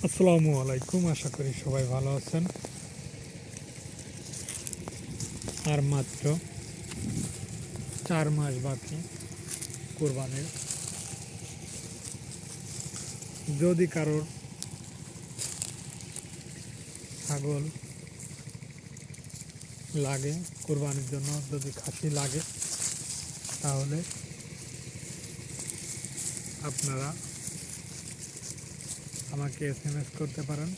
আসসালামু আলাইকুম, আশা করি সবাই ভালো আছেন। আর মাত্র 4 মাস বাকি কোরবানির। যদি কারোর ছাগল লাগে কোরবানির জন্য, যদি খাসি লাগে, তাহলে আপনারা আমাকে SMS করতে পারেন।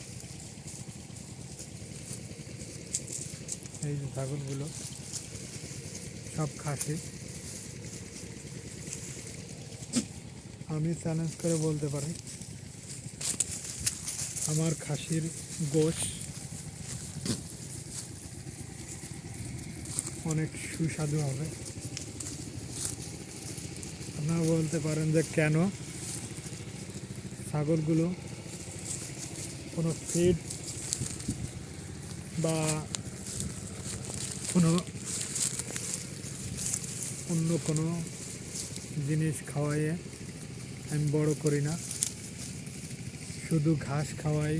এই যে ছাগলগুলো সব খাসি। আমি চ্যালেঞ্জ করে বলতে পারি, আমার খাসির গোশ অনেক সুস্বাদু হবে। আপনারা বলতে পারেন যে কেন? ছাগলগুলো কোনো ফিড বা কোনো অন্য কোনো জিনিস খাওয়াইয়ে আমি বড় করি না, শুধু ঘাস খাওয়াই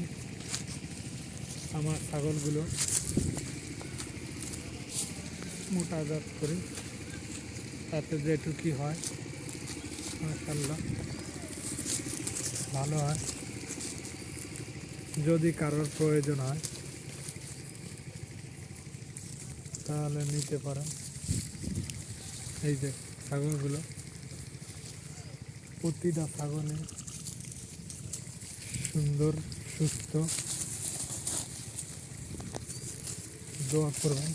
আমার ছাগলগুলো মোটাজাত করি। তাতে যেটুকুই হয় মাশাআল্লাহ ভালো হয়। যদি কারোর প্রয়োজন হয় তাহলে নিতে পারেন। এই যে ছাগলগুলো, প্রতিটা ছাগলই সুন্দর সুস্থ। দোয়া করবেন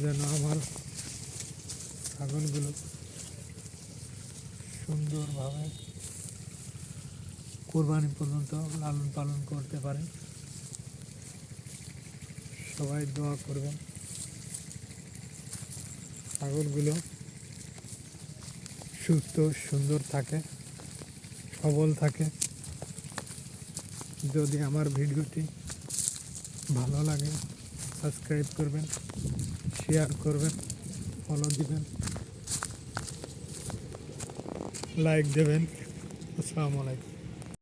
যেন আমার ছাগলগুলো সুন্দরভাবে কোরবানি পর্যন্ত লালন পালন করতে পারে। সবাই দোয়া করবেন ছাগলগুলো সুস্থ সুন্দর থাকে, সবল থাকে। যদি আমার ভিডিওটি ভালো লাগে সাবস্ক্রাইব করবেন, শেয়ার করবেন, ফলো দিবেন, লাইক দেবেন। আসসালামু আলাইকুম।